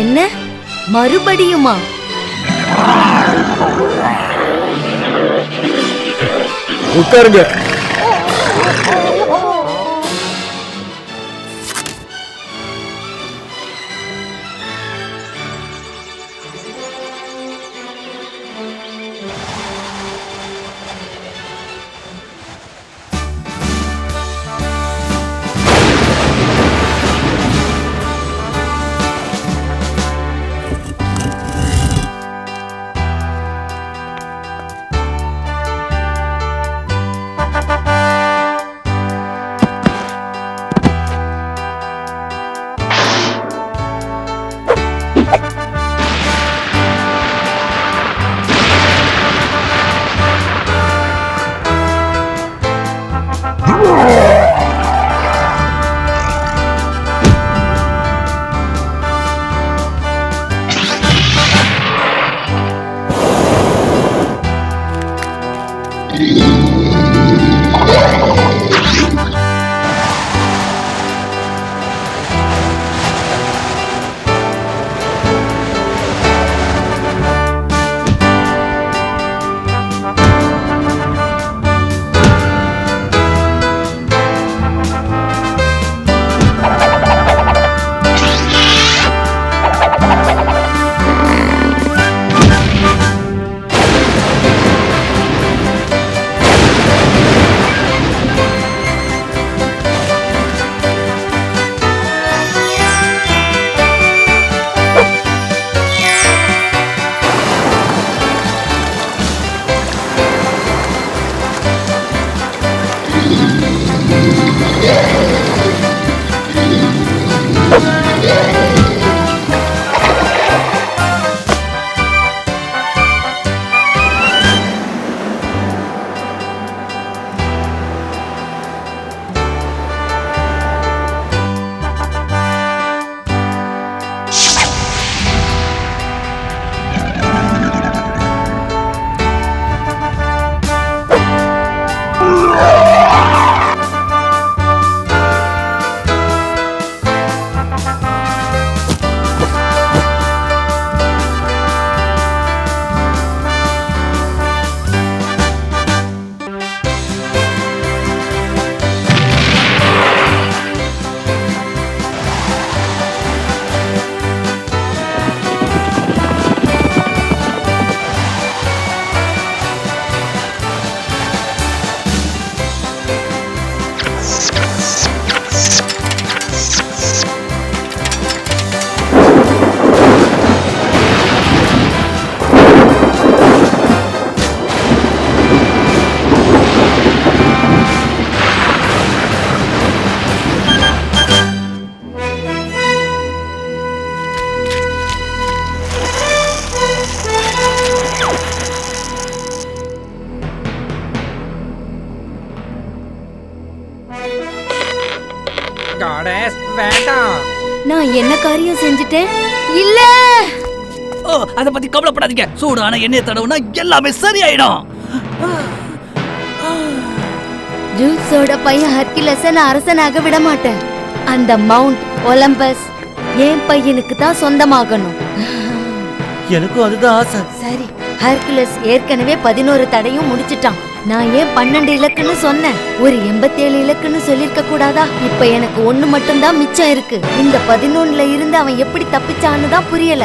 என்ன மறுபடியுமா? உட்காருங்க. நான் என்ன காரியம் செஞ்சுட்டேன்? இல்ல, அத பத்தி கவலைப்படாதீங்க. சூடான எண்ணெய் தடவுனா எல்லாமே சரியாயிடும். ஜூஸோட பையன் ஹெர்குலஸை நான் அரசனாக விட மாட்டேன். அந்த மவுண்ட் ஒலிம்பஸ் என் பையனுக்கு தான் சொந்தமாகணும். எனக்கும் அதுதான் ஆசை. சரி, ஹெர்குலஸ் ஏற்கனவே 11 தடையும் முடிச்சிட்டான். நான் ஏன் 12 இலக்குன்னு சொன்னேன்? ஒரு 87 இலக்குன்னு சொல்லிருக்க கூடாதா? இப்ப எனக்கு 1 மட்டும்தான் மிச்சம் இருக்கு. இந்த 11ல இருந்து அவன் எப்படி தப்பிச்சான்னு தான் புரியல.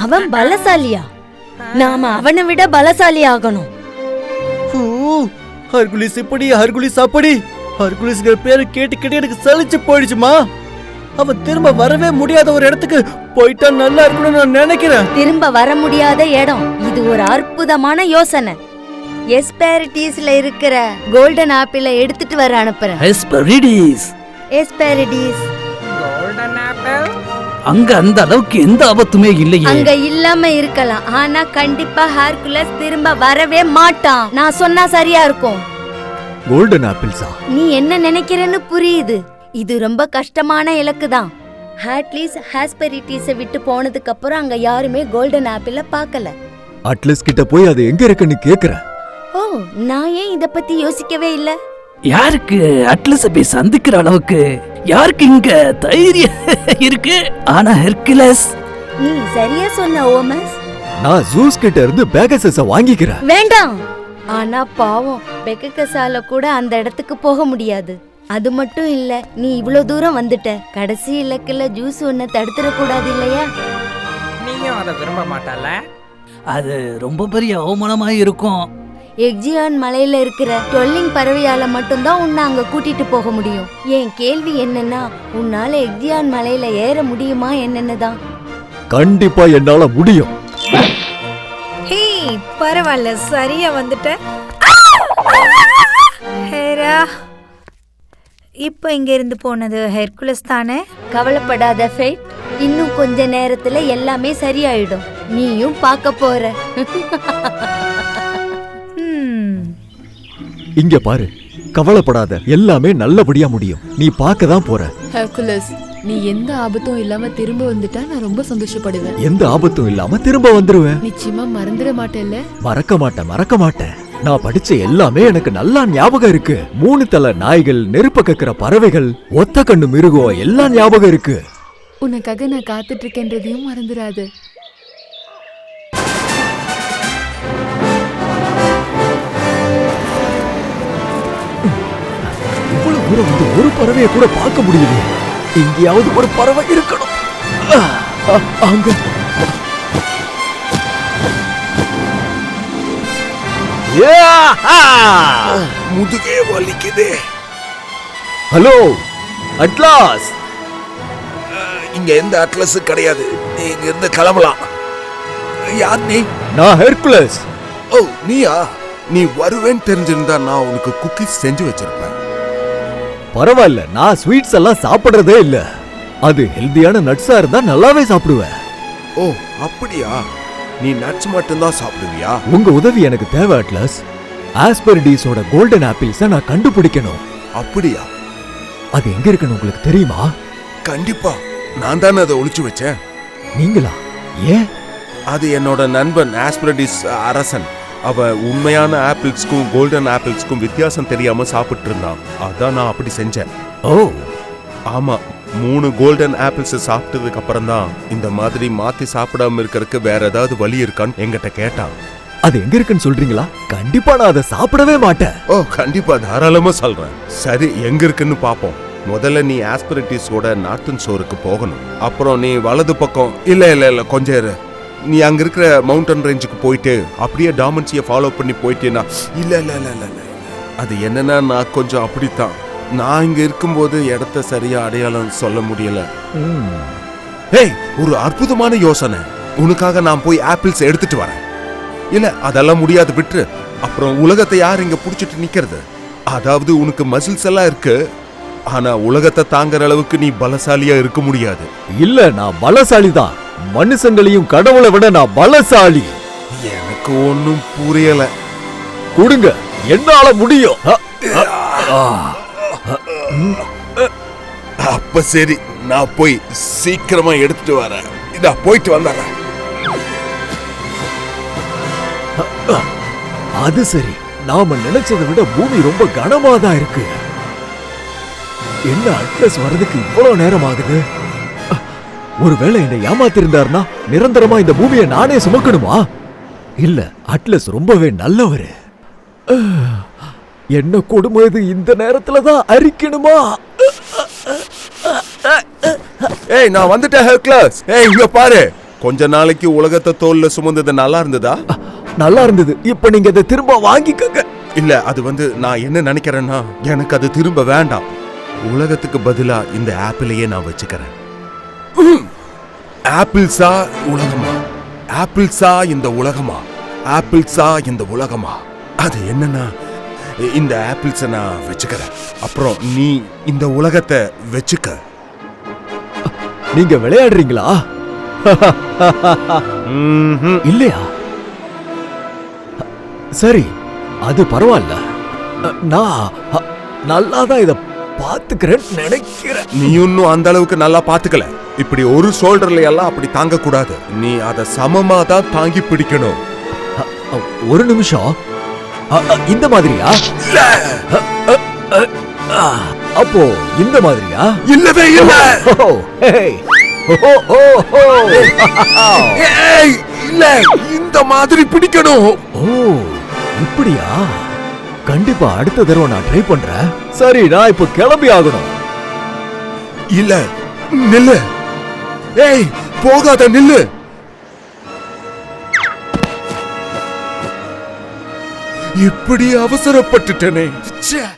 அவன் பலசாலியா? நாம அவனை விட பலசாலி ஆகணும். ஹெர்குலிஸ் இப்படி, ஹெர்குலிஸ் அப்படி. ஹெர்குலிஸ்ங்கிற பேரு கேட்டு கேட்டு எனக்கு சலிச்சு போயிடுச்சுமா. அவன் திரும்ப வரவே முடியாத ஒரு இடத்துக்கு போயிட்டா நல்லா இருக்கும்னு நான் நினைக்கிறேன். திரும்ப வர முடியாத இடம்? இது ஒரு அற்புதமான யோசனை. எஸ்பெரிடிஸ்ல இருக்கிற கோல்டன் ஆப்பிளை எடுத்துட்டு வர அனுப்புறேன். எஸ்பெரிடிஸ் கோல்டன் ஆப்பிள் அங்க அந்த அளவுக்கு எந்த ஆபத்துமே இல்லையே. அங்க இல்லாம இருக்கலாம், ஆனா கண்டிப்பா ஹெர்குலஸ் திரும்ப வரவே மாட்டான். நான் சொன்னா சரியா இருக்கும். கோல்டன் ஆப்பிள்ஸா? நீ என்ன நினைக்கிறேன்னு புரியுது. இது ரொம்ப கஷ்டமான இலக்கு தான். அட்லீஸ் ஹெஸ்பெரிடிஸை விட்டு போனதுக்கு அப்புறம் அங்க யாருமே கோல்டன் ஆப்பிள பார்க்கல. அட்லஸ் கிட்ட போய் அது எங்க இருக்குன்னு கேக்குறேன். ஓ, நான் ஏன் இத பத்தி யோசிக்கவே இல்ல? யாருக்கு அட்லஸ போய் சந்திக்கிற அளவுக்கு யாருக்கு இங்க தைரியம் இருக்கு? ஆனா ஹெர்குலஸ், நீ சரியா சொன்ன ஓமஸ். நான் ஜூஸ் கிட்ட இருந்து பேகசஸ வாங்கிக்கிறேன். வேண்டாம். ஆனா பாவம் பெக்ககசால கூட அந்த இடத்துக்கு போக முடியாது. அது மட்டும் இல்ல, நீ இவ்ளோ தூரம் வந்துட்ட, கடைசி இலக்குல ஜூஸ் ஒன்ன தடுத்துட கூடாது இல்லையா? நீயும் அதை விரும்ப மாட்டல. அது ரொம்ப பெரிய அவமானமா இருக்கும். எக்ஜியான் மலையில இருக்கிற டொல்லிங் பறவையால மட்டும்தான் உன்னை அங்க கூட்டிட்டு போக முடியும். என் கேள்வி என்னன்னா, உன்னால எக்ஜியான் மலையில ஏற முடியுமா என்னன்னு தான். கண்டிப்பா என்னால முடியும். ஹே, பரவாயில்ல, சரியா வந்துட்ட. ஹேரா, இப்போ இங்க இருந்து போனது ஹெர்குலஸ் தானே? கவலைப்படாத ஃபேட், இன்னும் கொஞ்ச நேரத்துல எல்லாமே சரியாயிடும். நீயும் பார்க்க போற. இங்க பாரு, கவலைப்படாத, எல்லாமே நல்லபடியா முடியும். நீ பார்க்க தான் போற. ஹெர்குலஸ், நீ எந்த ஆபத்தும் இல்லாம திரும்ப வந்துட்டா நான் ரொம்ப சந்தோஷப்படுவேன். எந்த ஆபத்தும் இல்லாம திரும்ப வந்துருவேன். நிச்சயமா மறந்துட மாட்டேல்ல? மறக்க மாட்டேன். நான் படிச்ச எல்லாமே எனக்கு நல்லா ஞாபகம் இருக்கு. 3 தலை நாய்கள், நெருப்ப கக்கிற பறவைகள், ஒத்த கண்ணு மிருகம் எல்லாம் ஞாபகம் இருக்கு. உனக்காக நான் காத்துட்டு இருக்கேன்றதையும் மறந்துடாது. இவ்வளவு தூரம் வந்து ஒரு பறவையை கூட பார்க்க முடியலையே. எங்கேயாவது ஒரு பறவை இருக்கணும். அங்க முதுகே வலிக்குது. Hello atlas. இங்க எந்த அட்லஸ் கிடையாது. நீ இங்க இருந்து கிளம்பலாம். யார் நீ? நான் ஹெர்குலஸ். ஓ, நீயா? நீ வருவேன்னு தெரிஞ்சிருந்தா நான் உனக்கு குக்கீஸ் செஞ்சு வச்சிருப்பேன். பரவாயில்ல, நான் ஸ்வீட்ஸ் எல்லாம் சாப்பிடுறதே இல்ல. அது ஹெல்தியான நட்ஸா இருந்தா நல்லாவே சாப்பிடுவேன். ஓ, அப்படியா? நீ நட்ஸ் மட்டும்தான் சாப்பிடுவியா? உங்க உதவி எனக்கு தேவை அட்லஸ். ஆஸ்பெரிடிஸோட கோல்டன் ஆப்பிள்ஸ நான் கண்டுபிடிக்கணும். அப்படியா? அது எங்க இருக்குன்னு உங்களுக்கு தெரியுமா? கண்டிப்பா, நான் தானே அதை ஒளிச்சு வச்சேன். நீங்களா? ஏன்? அது என்னோட நண்பன் ஆஸ்பெரிடிஸ் அரசன். அவ உண்மையான ஆப்பிள்ஸ்க்கும் கோல்டன் ஆப்பிள்ஸ்க்கும் வித்தியாசம் தெரியாம சாப்பிட்டு இருந்தான். அதான் நான் அப்படி செஞ்சேன். ஓ ஆமா, 3 கோல்டன் ஆப்பிள்ஸ் சாப்பிட்டதுக்கு அப்புறம் தான் இந்த மாதிரி மாத்தி சாப்பிடாம இருக்கறதுக்கு வேற ஏதாவது வழி இருக்கான்னு என்கிட்ட கேட்டான். அது எங்க இருக்குன்னு சொல்றீங்களா? கண்டிப்பா நான் அதை சாப்பிடவே மாட்டேன். ஓ, கண்டிப்பா, தாராளமா சொல்றேன். சரி, எங்க இருக்குன்னு பாப்போம். முதல்ல நீ ஆஸ்பெரிட்டிஸோட நார்த்தன் ஷோருக்கு போகணும். அப்புறம் நீ வலது பக்கம் இல்ல கொஞ்சம் இரு. நீ அங்க இருக்கிற மவுண்டன் ரேஞ்சுக்கு போயிட்டு அப்படியே டாமன்சியை ஃபாலோ பண்ணி போயிட்டேன்னா இல்ல அது என்னன்னா, நான் கொஞ்சம் அப்படித்தான். நான் இங்க இருக்கும்போது இடத்த சரியா அடையாளம் சொல்ல முடியல. ஏய், ஒரு அற்புதமான யோசனை. உனக்காக நான் போய் ஆப்பிள்ஸ் எடுத்துட்டு வரேன். இல்ல, அதெல்லாம் முடியாது, விட்டுரு. அப்புறம் உலகத்தை யார் இங்க புடிச்சிட்டு நிக்கிறது? அதாவது உனக்கு மசில்ஸ் எல்லாம் இருக்கு, ஆனா உலகத்தை தாங்குற அளவுக்கு நீ பலசாலியா இருக்க முடியாது. இல்ல, நான் பலசாலி தான். மனுஷங்களையும் கடவுளை விட நான் பலசாலி. எனக்கு ஒன்னும் புரியல. கொடுங்க, என்னால முடியும். அப்ப சரி, நான் போய் சீக்கிரமா எடுத்துட்டு வரேன். இதா போயிட்டு வந்துடுறேன். அது சரி, நாம நினைச்சதை விட பூமி ரொம்ப கனமா தான் இருக்கு. என்ன அட்லஸ் வர்றதுக்கு இவ்வளவு நேரம் ஆகுது? ஒருவேளை என்னை ஏமாத்திருந்தாருன்னா நிரந்தரமா இந்த பூமியை நானே சுமக்கணுமா? இல்ல, அட்லஸ் ரொம்பவே நல்லவரு. என்ன கொடுமை இது! இந்த நேரத்துலதான் அரிக்கணுமா? ஏய், நான் வந்துட்டேன் ஹெர்குலஸ். ஏய், இங்க பாரு. கொஞ்ச நாளைக்கு உலகத்தை தோல்ல சுமந்தது நல்லா இருந்ததா? நல்லா இருந்தது. இப்ப நீங்க அதை திரும்ப வாங்கிக்கங்க. இல்ல, அது நான் என்ன நினைக்கிறேன்னா, எனக்கு அது திரும்ப வேண்டாம். உலகத்துக்கு பதிலா இந்த ஆப்பிளையே நான் வச்சுக்கிறேன். ஆப்பிள்ஸா உலகமா? ஆப்பிள்ஸா இந்த உலகமா? ஆப்பிள்ஸா இந்த உலகமா? அது என்னன்னா, இந்த ஆப்பிள்ஸ நான் வச்சுக்கிறேன். அப்புறம் நீ இந்த உலகத்தை வச்சுக்க. நீங்க விளையாடுறீங்களா? இல்லையா? சரி, அது பரவாயில்ல. நான் நல்லாதான் இத பாத்துக்கிறேன் நினைக்கிறேன். நீ இன்னும் அந்த அளவுக்கு நல்லா பாத்துக்கல. இப்படி ஒரு ஷோல்டர்ல எல்லாம் அப்படி தாங்க கூடாது. நீ அதை சமமா தான் தாங்கி பிடிக்கணும். ஒரு நிமிஷம். இந்த மாதிரியா? அப்போ இந்த மாதிரியா? இல்லவே இல்ல. ஓ, ஹேய். ஓ, ஓ, ஓ. ஏய், இல்ல, இந்த மாதிரி பிடிக்கணும். ஓ, இப்படியா? கண்டிப்பா அடுத்த தடவை நான் ட்ரை பண்றேன். சரி, நான் இப்ப கிளம்பி ஆகணும். இல்ல, நில்லு. ஏய், போகாத, நில்லு. இப்படி அவசரப்பட்டுட்டனே. ச்சே.